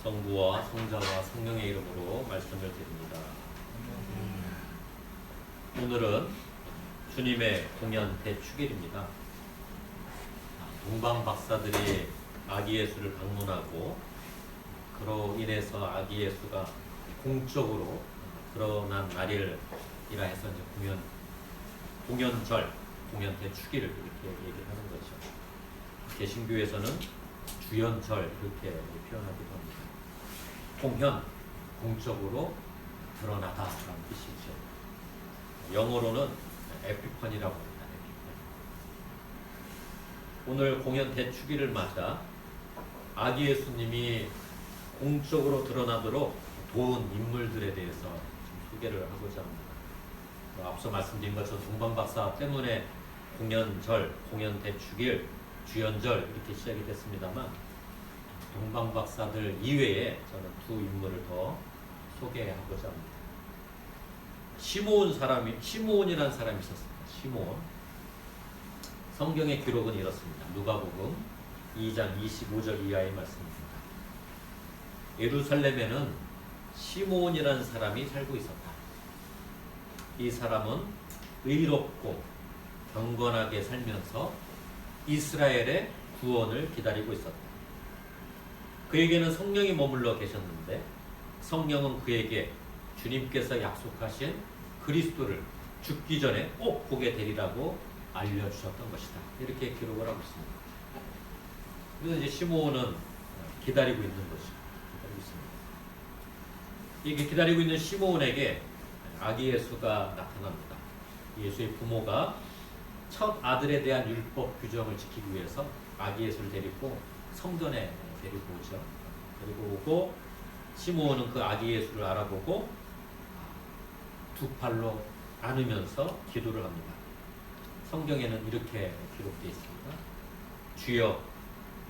성부와 성자와 성령의 이름으로 말씀을 드립니다. 오늘은 주님의 공연 대축일입니다. 동방 박사들이 아기 예수를 방문하고 그로 인해서 아기 예수가 공적으로 드러난 날이라 해서 이제 공연절, 공연 대축일을 이렇게 얘기를 하는 거죠. 개신교에서는 주연절 이렇게 표현하기도 합니다. 공연, 공적으로 드러나다라는 뜻이죠. 영어로는 에피펀이라고 합니다. 에피펀. 오늘 공연 대축일을 맞아 아기 예수님이 공적으로 드러나도록 도운 인물들에 대해서 좀 소개를 하고자 합니다. 앞서 말씀드린 것처럼 동방박사 때문에 공연절, 공연 대축일, 주연절 이렇게 시작이 됐습니다만 동방박사들 이외에 저는 두 인물을 더 소개하고자 합니다. 시므온이라는 사람이 있었습니다. 시므온. 성경의 기록은 이렇습니다. 누가복음 2장 25절 이하의 말씀입니다. 예루살렘에는 시므온이라는 사람이 살고 있었다. 이 사람은 의롭고 경건하게 살면서 이스라엘의 구원을 기다리고 있었다. 그에게는 성령이 머물러 계셨는데 성령은 그에게 주님께서 약속하신 그리스도를 죽기 전에 꼭 보게 되리라고 알려주셨던 것이다. 이렇게 기록을 하고 있습니다. 그래서 이제 시므온은 기다리고 있는 것이죠. 기다리고 있습니다. 이게 기다리고 있는 시므온에게 아기 예수가 나타납니다. 예수의 부모가 첫 아들에 대한 율법 규정을 지키기 위해서 아기 예수를 데리고 성전에 데리고 오죠. 데리고 오고 시므온은 그 아기 예수를 알아보고 두 팔로 안으면서 기도를 합니다. 성경에는 이렇게 기록되어 있습니다. 주여,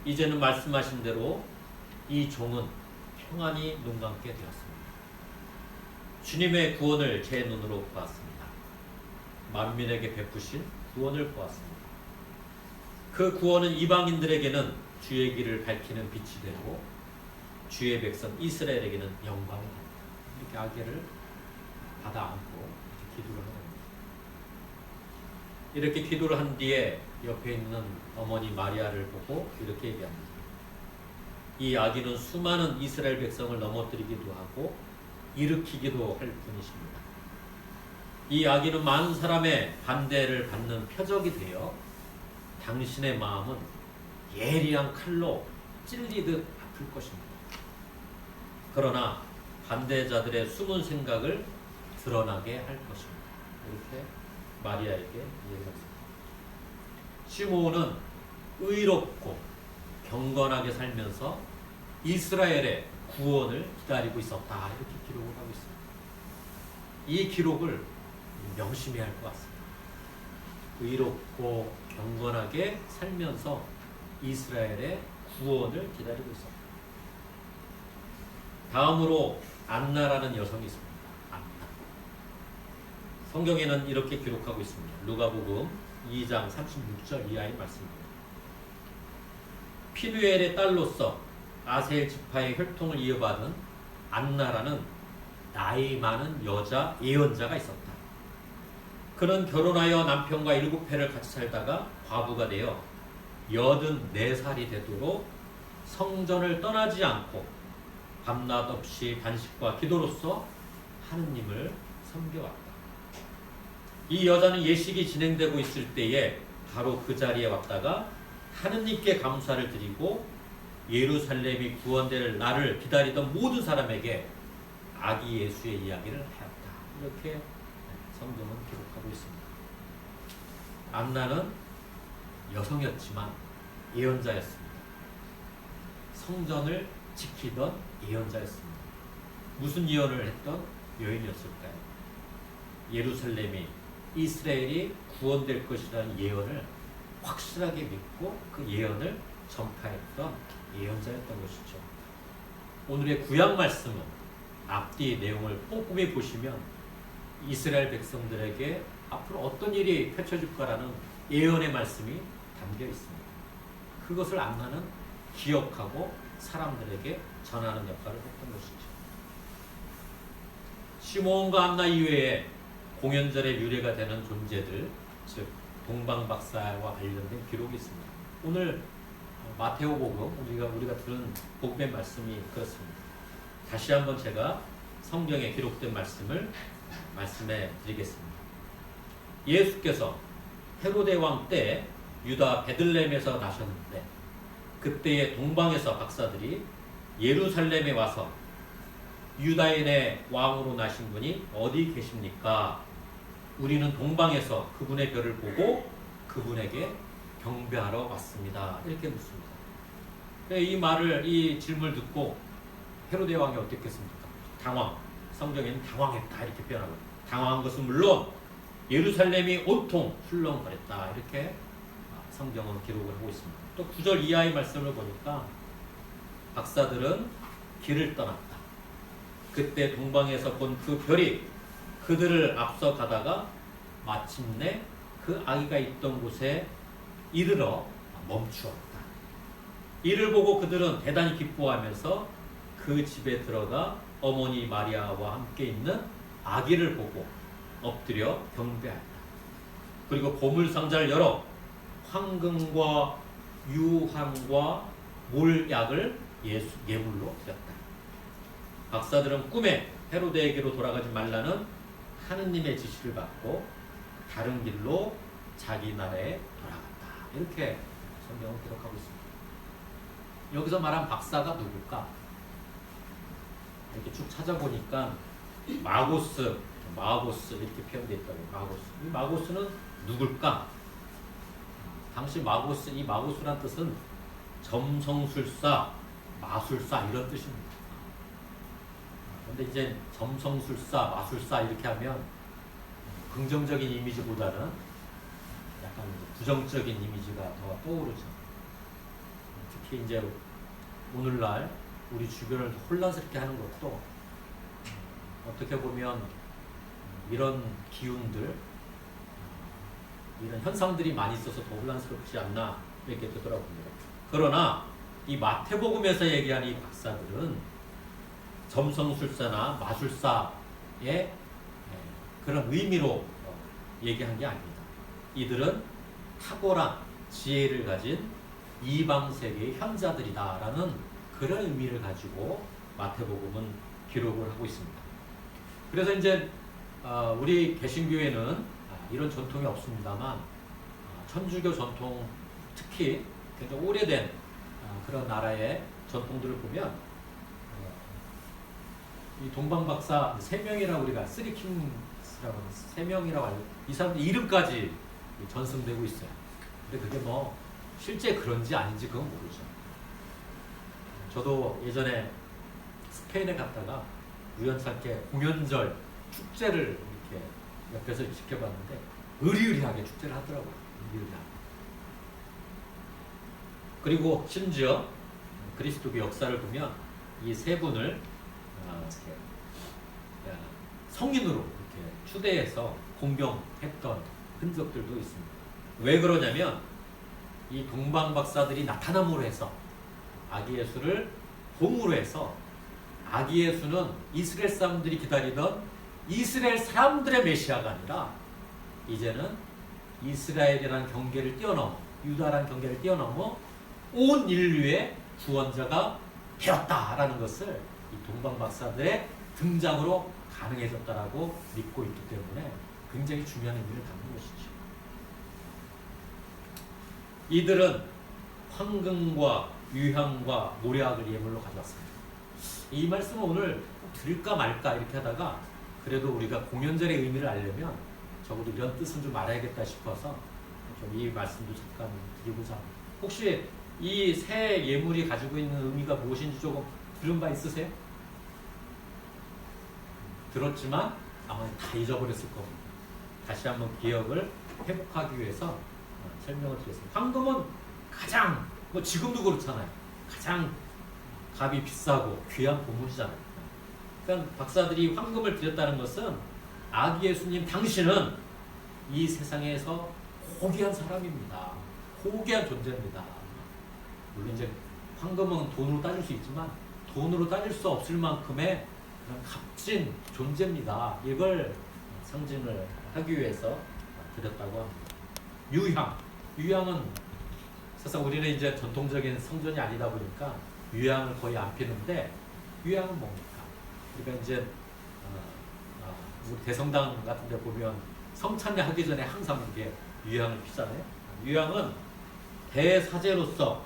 이제는 말씀하신 대로 이 종은 평안히 눈 감게 되었습니다. 주님의 구원을 제 눈으로 보았습니다. 만민에게 베푸신 구원을 보았습니다. 그 구원은 이방인들에게는 주의 길을 밝히는 빛이 되고 주의 백성 이스라엘에게는 영광이 됩니다. 이렇게 아기를 받아 안고 이렇게 기도를 하는 겁니다. 이렇게 기도를 한 뒤에 옆에 있는 어머니 마리아를 보고 이렇게 얘기합니다. 이 아기는 수많은 이스라엘 백성을 넘어뜨리기도 하고 일으키기도 할 뿐이십니다. 이 아기는 많은 사람의 반대를 받는 표적이 되어 당신의 마음은 예리한 칼로 찔리듯 아플 것입니다. 그러나 반대자들의 숨은 생각을 드러나게 할 것입니다. 이렇게 마리아에게 얘기했습니다. 시므온은 의롭고 경건하게 살면서 이스라엘의 구원을 기다리고 있었다. 이렇게 기록을 하고 있습니다. 이 기록을 명심해야 할 것 같습니다. 의롭고 경건하게 살면서 이스라엘의 구원을 기다리고 있었다. 다음으로 안나라는 여성이 있습니다. 안나. 성경에는 이렇게 기록하고 있습니다. 누가복음 2장 36절 이하의 말씀입니다. 피누엘의 딸로서 아셀 지파의 혈통을 이어받은 안나라는 나이 많은 여자 예언자가 있었다. 그는 결혼하여 남편과 7해를 같이 살다가 과부가 되어 84살이 되도록 성전을 떠나지 않고 밤낮 없이 단식과 기도로서 하느님을 섬겨왔다. 이 여자는 예식이 진행되고 있을 때에 바로 그 자리에 왔다가 하느님께 감사를 드리고 예루살렘이 구원될 날을 기다리던 모든 사람에게 아기 예수의 이야기를 하였다. 이렇게 성경은 기록하고 있습니다. 안나는 여성이었지만 예언자였습니다. 성전을 지키던 예언자였습니다. 무슨 예언을 했던 여인이었을까요? 예루살렘이 이스라엘이 구원될 것이라는 예언을 확실하게 믿고 그 예언을 전파했던 예언자였던 것이죠. 오늘의 구약 말씀은 앞뒤 내용을 꼼꼼히 보시면 이스라엘 백성들에게 앞으로 어떤 일이 펼쳐질 거라는 예언의 말씀이 담겨 있습니다. 그것을 안나는 기억하고 사람들에게 전하는 역할을 했던 것이죠. 시므온과 안나 이외에 공연절의 유래가 되는 존재들, 즉 동방박사와 관련된 기록이 있습니다. 오늘 마테오복음 우리가 들은 복음의 말씀이 그렇습니다. 다시 한번 제가 성경에 기록된 말씀을 말씀해 드리겠습니다. 예수께서 헤로데 왕 때 유다 베들레헴에서 나셨는데 그때의 동방에서 박사들이 예루살렘에 와서 유다인의 왕으로 나신 분이 어디 계십니까? 우리는 동방에서 그분의 별을 보고 그분에게 경배하러 왔습니다. 이렇게 묻습니다. 이 질문을 듣고 헤로데 왕이 어떻겠습니까? 당황. 성경에는 당황했다 이렇게 표현하고, 당황한 것은 물론 예루살렘이 온통 훌렁거렸다 이렇게 성경은 기록을 하고 있습니다. 또 9절 이하의 말씀을 보니까 박사들은 길을 떠났다. 그때 동방에서 본 그 별이 그들을 앞서 가다가 마침내 그 아기가 있던 곳에 이르러 멈추었다. 이를 보고 그들은 대단히 기뻐하면서 그 집에 들어가 어머니 마리아와 함께 있는 아기를 보고 엎드려 경배한다. 그리고 보물상자를 열어 황금과 유황과 몰약을 예물로 드렸다. 박사들은 꿈에 헤로데에게로 돌아가지 말라는 하느님의 지시를 받고 다른 길로 자기 나라에 돌아갔다. 이렇게 성경은 기록하고 있습니다. 여기서 말한 박사가 누굴까? 이렇게 쭉 찾아보니까 마고스 이렇게 표현되어 있다고. 이 마고스는 누굴까? 당시 이 마고스란 뜻은 점성술사, 마술사 이런 뜻입니다. 근데 이제 점성술사, 마술사 이렇게 하면 긍정적인 이미지보다는 약간 부정적인 이미지가 더 떠오르죠. 특히 이제 오늘날 우리 주변을 혼란스럽게 하는 것도 어떻게 보면 이런 기운들, 이런 현상들이 많이 있어서 더 혼란스럽지 않나 이렇게 되더라고요. 그러나 이 마태복음에서 얘기하는 이 박사들은 점성술사나 마술사의 그런 의미로 얘기한 게 아닙니다. 이들은 탁월한 지혜를 가진 이방세계의 현자들이다라는 그런 의미를 가지고 마태복음은 기록을 하고 있습니다. 그래서 이제 우리 개신교회는 이런 전통이 없습니다만 천주교 전통, 특히 굉장히 오래된 그런 나라의 전통들을 보면 이 동방박사 3명이라고 우리가 쓰리킹스라고 하는 3명이라고 알고, 이 사람들 이름까지 전승되고 있어요. 근데 그게 뭐 실제 그런지 아닌지 그건 모르죠. 저도 예전에 스페인에 갔다가 우연찮게 공연절 축제를 이렇게 옆에서 지켜봤는데 의리의리하게 축제를 하더라고요. 의리의리하게. 그리고 심지어 그리스도교 역사를 보면 이 세 분을 이렇게 성인으로 이렇게 추대해서 공경했던 흔적들도 있습니다. 왜 그러냐면 이 동방박사들이 나타남으로 해서 아기 예수를 봉으로 해서 아기 예수는 이스라엘 사람들이 기다리던 이스라엘 사람들의 메시아가 아니라 이제는 이스라엘이라는 경계를 뛰어넘어, 유다라는 경계를 뛰어넘어 온 인류의 구원자가 되었다라는 것을 이 동방박사들의 등장으로 가능해졌다라고 믿고 있기 때문에 굉장히 중요한 의미를 담는 것이죠. 이들은 황금과 유향과 모략을 예물로 가져왔습니다. 이 말씀을 오늘 드릴까 말까 이렇게 하다가 그래도 우리가 공연절의 의미를 알려면 적어도 이런 뜻은 좀 알아야겠다 싶어서 좀 이 말씀도 잠깐 드리고자 합니다. 혹시 이 새 예물이 가지고 있는 의미가 무엇인지 조금 들은 바 있으세요? 들었지만 아마 다 잊어버렸을 겁니다. 다시 한번 기억을 회복하기 위해서 설명을 드렸습니다. 황금은 가장, 뭐 지금도 그렇잖아요. 가장 값이 비싸고 귀한 보물이잖아요. 그러니까 박사들이 황금을 드렸다는 것은 아기 예수님 당신은 이 세상에서 고귀한 사람입니다. 고귀한 존재입니다. 물론 이제 황금은 돈으로 따질 수 있지만 돈으로 따질 수 없을 만큼의 그런 값진 존재입니다. 이걸 상징을 하기 위해서 드렸다고 합니다. 유향은 사실 우리는 이제 전통적인 성전이 아니다 보니까 유향을 거의 안 피는데 유향은 뭡니까? 우리가 이제 우리 대성당 같은 데 보면 성찬례 하기 전에 항상 이게 유향을 피잖아요. 유향은 대사제로서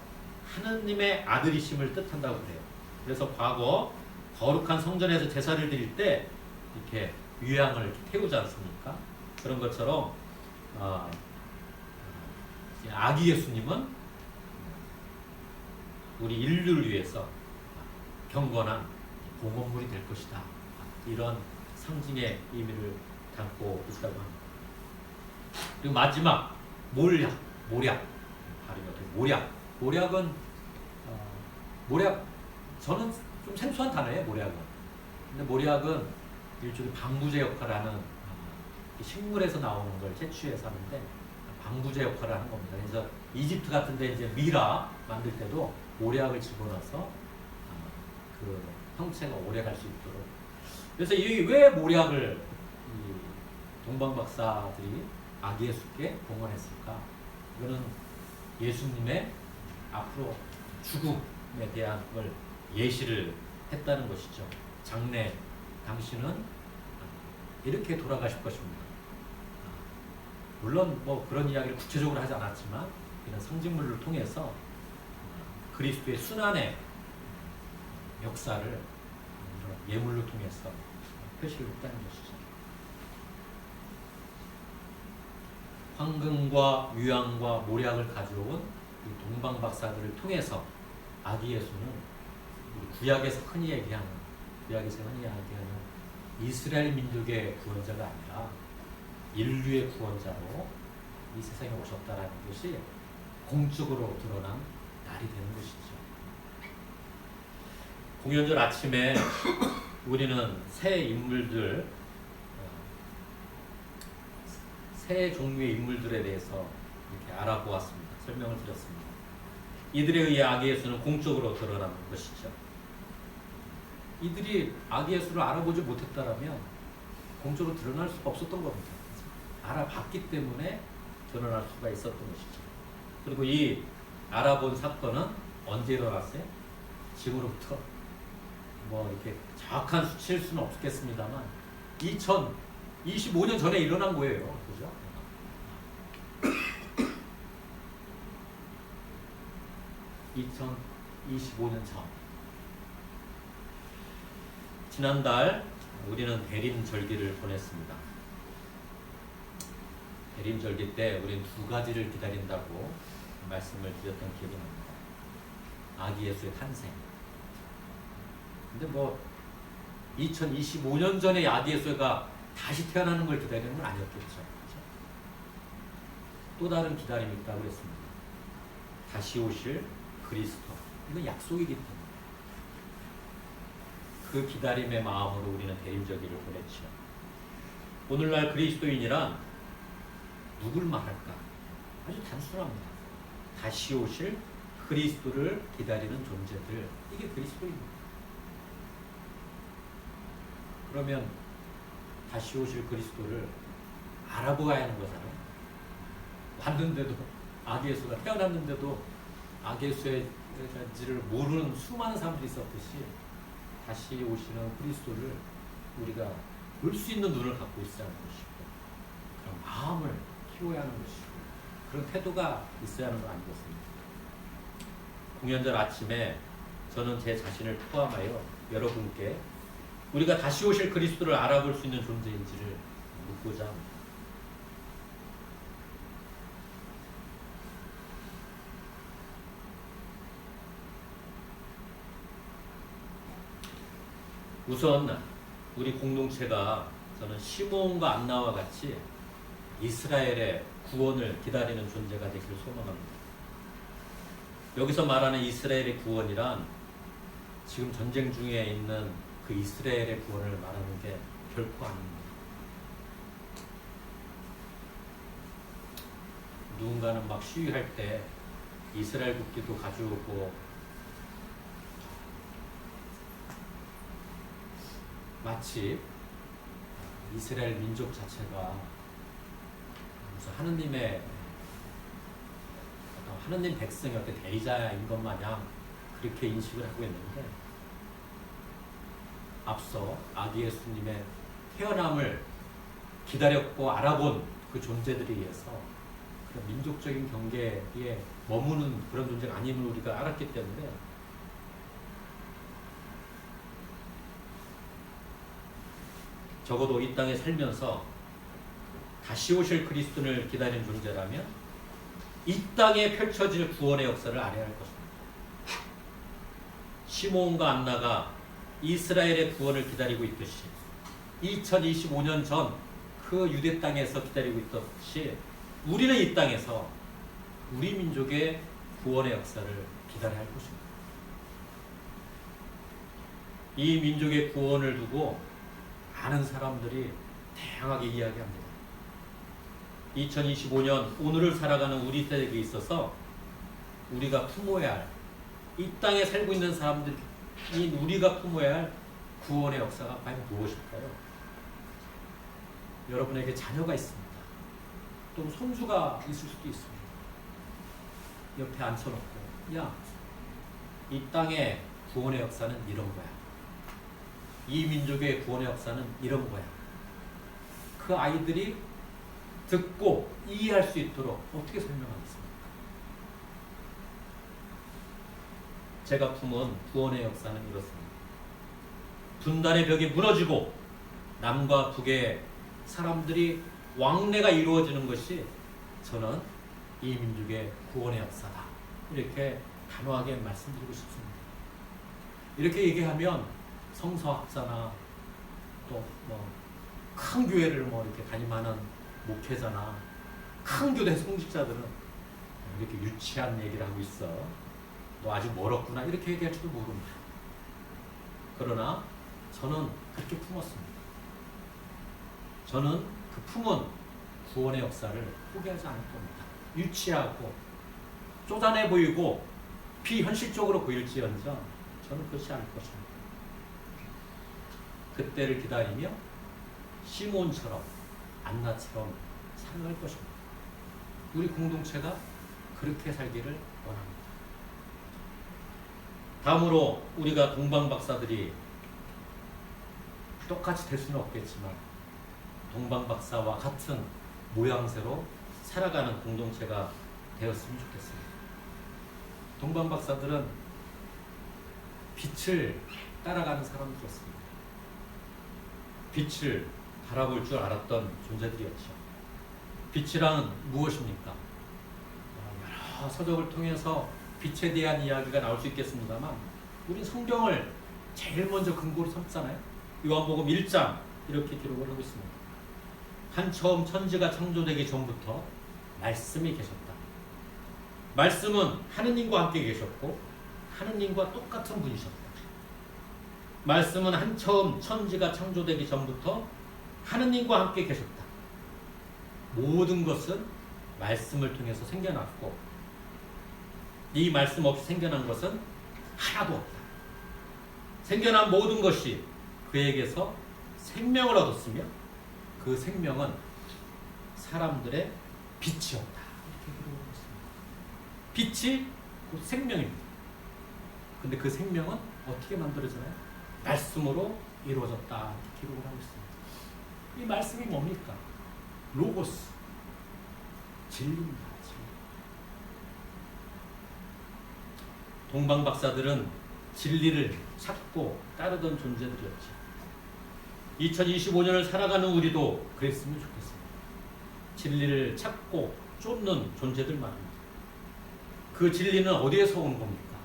하느님의 아들이심을 뜻한다고 그래요. 그래서 과거 거룩한 성전에서 제사를 드릴 때 이렇게 유향을 이렇게 태우지 않습니까? 그런 것처럼 아기 예수님은 우리 인류를 위해서 경건한 공헌물이 될 것이다. 이런 상징의 의미를 담고 있다고 합니다. 그리고 마지막 모략 발음이 어떻게 모략은 모략 저는 좀 생소한 단어예요. 모략은. 근데 모략은 일종의 방부제 역할을 하는 식물에서 나오는 걸 채취해서 하는데 방부제 역할을 하는 겁니다. 그래서 이집트 같은데 이제 미라 만들 때도 모략을 집어넣어서 그 형체가 오래 갈 수 있도록. 그래서 이 왜 모략을 동방 박사들이 아기 예수께 봉헌했을까? 이거는 예수님의 앞으로 죽음에 대한 걸 예시를 했다는 것이죠. 장래 당신은 이렇게 돌아가실 것입니다. 물론 뭐 그런 이야기를 구체적으로 하지 않았지만 이런 상징물을 통해서 그리스도의 순환의 역사를 예물로 통해서 표시를 했다는 것이죠. 황금과 유향과 모략을 가져온 이 동방 박사들을 통해서 아기 예수는 구약에서 흔히 얘기하는 이스라엘 민족의 구원자가 아니라 인류의 구원자로 이 세상에 오셨다라는 것이 공적으로 드러난 날이 되는 것이죠. 공연절 아침에 우리는 새 종류의 인물들에 대해서 이렇게 알아보았습니다. 설명을 드렸습니다. 이들에 의해 아기 예수는 공적으로 드러나는 것이죠. 이들이 아기 예수를 알아보지 못했다라면 공적으로 드러날 수가 없었던 겁니다. 알아봤기 때문에 드러날 수가 있었던 것이죠. 그리고 이 알아본 사건은 언제 일어났어요? 지금으로부터 뭐 이렇게 정확한 수치일 수는 없겠습니다만 2025년 전에 일어난 거예요. 그죠? 2025년 전. 지난달 우리는 대림절기를 보냈습니다. 대림절기 때 우리는 두 가지를 기다린다고 말씀을 드렸던 기억이 납니다. 아기 예수의 탄생. 근데 뭐 2025년 전에 아기 예수가 다시 태어나는 걸 기다리는 건 아니었겠죠. 그렇죠? 또 다른 기다림이 있다고 했습니다. 다시 오실 그리스도. 이건 약속이기 때문에 그 기다림의 마음으로 우리는 대림절기를 보냈죠. 오늘날 그리스도인이란 누굴 말할까? 아주 단순합니다. 다시 오실 그리스도를 기다리는 존재들. 이게 그리스도입니다. 그러면 다시 오실 그리스도를 알아보아야 하는 거잖아요. 왔는데도 아기 예수가 태어났는데도 아기 예수의 지를 모르는 수많은 사람들이 있었듯이 다시 오시는 그리스도를 우리가 볼 수 있는 눈을 갖고 있어야 하는 것이고 그런 마음을 키워야 하는 것이고 그런 태도가 있어야 하는 거 아니겠습니까? 공연절 아침에 저는 제 자신을 포함하여 여러분께 우리가 다시 오실 그리스도를 알아볼 수 있는 존재인지를 묻고자 합니다. 우선 우리 공동체가 저는 시므온과 안나와 같이 이스라엘의 구원을 기다리는 존재가 되기를 소망합니다. 여기서 말하는 이스라엘의 구원이란 지금 전쟁 중에 있는 그 이스라엘의 구원을 말하는 게 결코 아닙니다. 누군가는 막 시위할 때 이스라엘 국기도 가져오고 마치 이스라엘 민족 자체가 무슨 하느님의 어떤 하느님 백성의 어떤 대리자인 것 마냥 그렇게 인식을 하고 있는데, 앞서 아기 예수님의 태어남을 기다렸고 알아본 그 존재들에 의해서 그런 민족적인 경계에 머무는 그런 존재가 아님을 우리가 알았기 때문에 적어도 이 땅에 살면서 다시 오실 그리스도를 기다리는 존재라면 이 땅에 펼쳐질 구원의 역사를 알아야 할 것입니다. 시므온과 안나가 이스라엘의 구원을 기다리고 있듯이 2025년 전 그 유대 땅에서 기다리고 있듯이 우리는 이 땅에서 우리 민족의 구원의 역사를 기다려야 할 것입니다. 이 민족의 구원을 두고 많은 사람들이 다양하게 이야기합니다. 2025년 오늘을 살아가는 우리 세대에 있어서 우리가 품어야 할, 이 땅에 살고 있는 사람들이 우리가 품어야 할 구원의 역사가 과연 무엇일까요? 여러분에게 자녀가 있습니다. 또 손주가 있을 수도 있습니다. 옆에 앉혀놓고, 야, 이 땅의 구원의 역사는 이런 거야. 이 민족의 구원의 역사는 이런 거야. 그 아이들이 듣고 이해할 수 있도록 어떻게 설명하겠습니까? 제가 품은 구원의 역사는 이렇습니다. 분단의 벽이 무너지고 남과 북의 사람들이 왕래가 이루어지는 것이 저는 이 민족의 구원의 역사다. 이렇게 단호하게 말씀드리고 싶습니다. 이렇게 얘기하면 성서학자나 또 큰 교회를 이렇게 담임하는 목회자나 큰 교회 성직자들은 이렇게 유치한 얘기를 하고 있어. 너 아직 멀었구나. 이렇게 얘기할지도 모릅니다. 그러나 저는 그렇게 품었습니다. 저는 그 품은 구원의 역사를 포기하지 않을 겁니다. 유치하고 쪼잔해 보이고 비현실적으로 보일지언정 저는 그렇지 않을 것입니다. 그때를 기다리며 시몬처럼 안나처럼 살아갈 것입니다. 우리 공동체가 그렇게 살기를 원합니다. 다음으로 우리가 동방박사들이 똑같이 될 수는 없겠지만 동방박사와 같은 모양새로 살아가는 공동체가 되었으면 좋겠습니다. 동방박사들은 빛을 따라가는 사람들이었습니다. 빛을 바라볼 줄 알았던 존재들이었죠. 빛이란 무엇입니까? 여러 서적을 통해서 빛에 대한 이야기가 나올 수 있겠습니다만 우린 성경을 제일 먼저 근거로 삼잖아요. 요한복음 1장 이렇게 기록을 하고 있습니다. 한처음 천지가 창조되기 전부터 말씀이 계셨다. 말씀은 하느님과 함께 계셨고 하느님과 똑같은 분이셨다. 말씀은 한처음 천지가 창조되기 전부터 하느님과 함께 계셨다. 모든 것은 말씀을 통해서 생겨났고 이 말씀 없이 생겨난 것은 하나도 없다. 생겨난 모든 것이 그에게서 생명을 얻었으며 그 생명은 사람들의 빛이었다. 이렇게 기록하고 있습니다. 빛이 곧 생명입니다. 근데 그 생명은 어떻게 만들어지나요? 말씀으로 이루어졌다. 이렇게 기록을 하고 있습니다. 이 말씀이 뭡니까? 로고스, 진리입니다. 진리. 동방박사들은 진리를 찾고 따르던 존재들이었죠. 2025년을 살아가는 우리도 그랬으면 좋겠습니다. 진리를 찾고 쫓는 존재들 말입니다. 그 진리는 어디에서 온 겁니까?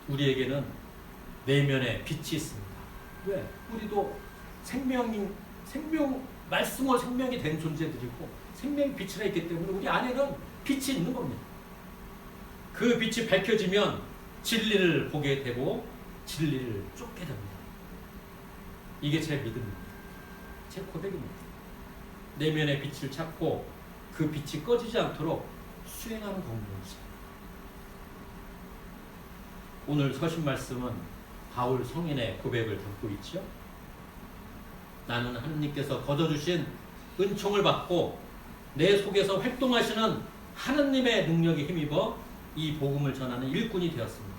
우리에게는 내면에 빛이 있습니다. 왜? 우리도 말씀으로 생명이 된 존재들이고 생명의 빛이 있기 때문에 우리 안에는 빛이 있는 겁니다. 그 빛이 밝혀지면 진리를 보게 되고 진리를 쫓게 됩니다. 이게 제 믿음입니다. 제 고백입니다. 내면의 빛을 찾고 그 빛이 꺼지지 않도록 수행하는 공동체. 오늘 서신 말씀은 바울 성인의 고백을 담고 있죠. 나는 하느님께서 거둬주신 은총을 받고 내 속에서 활동하시는 하느님의 능력에 힘입어 이 복음을 전하는 일꾼이 되었습니다.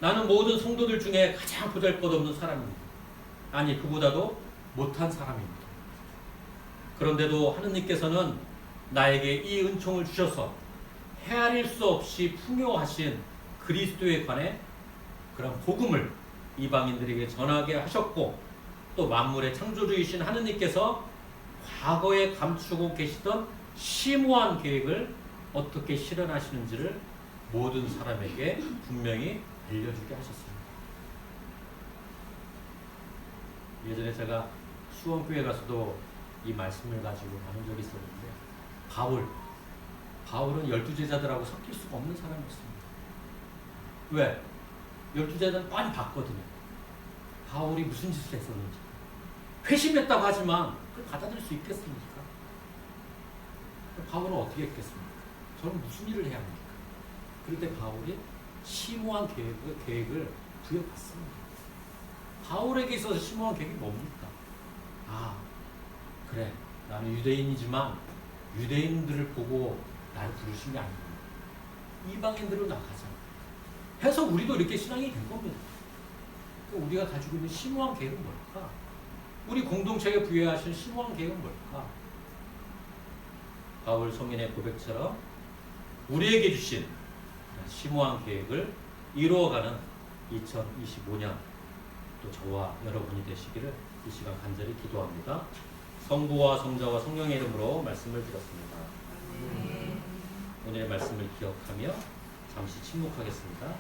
나는 모든 성도들 중에 가장 보잘것없는 사람입니다. 아니, 그보다도 못한 사람입니다. 그런데도 하느님께서는 나에게 이 은총을 주셔서 헤아릴 수 없이 풍요하신 그리스도에 관해 그런 복음을 이방인들에게 전하게 하셨고, 또 만물의 창조주이신 하느님께서 과거에 감추고 계시던 심오한 계획을 어떻게 실현하시는지를 모든 사람에게 분명히 알려주게 하셨습니다. 예전에 제가 수원교회 가서도 이 말씀을 가지고 나눈 적이 있었는데, 바울은 12제자들하고 섞일 수가 없는 사람이었습니다. 왜? 12제자는 뻔히 봤거든요. 바울이 무슨 짓을 했었는지. 회심했다고 하지만 그걸 받아들일 수 있겠습니까? 바울은 어떻게 했겠습니까? 저는 무슨 일을 해야 합니까? 그럴 때 바울이 심오한 계획을 부여받습니다. 바울에게 있어서 심오한 계획이 뭡니까? 그래, 나는 유대인이지만 유대인들을 보고 나를 부르신 게 아닙니다. 이방인들로 나가자 해서 우리도 이렇게 신앙이 된 겁니다. 우리가 가지고 있는 심오한 계획은 뭘까? 우리 공동체에 부여하신 심오한 계획은 뭘까? 바울 성인의 고백처럼 우리에게 주신 심오한 계획을 이루어가는 2025년 또 저와 여러분이 되시기를 이 시간 간절히 기도합니다. 성부와 성자와 성령의 이름으로 말씀을 드렸습니다. 오늘의 말씀을 기억하며 잠시 침묵하겠습니다.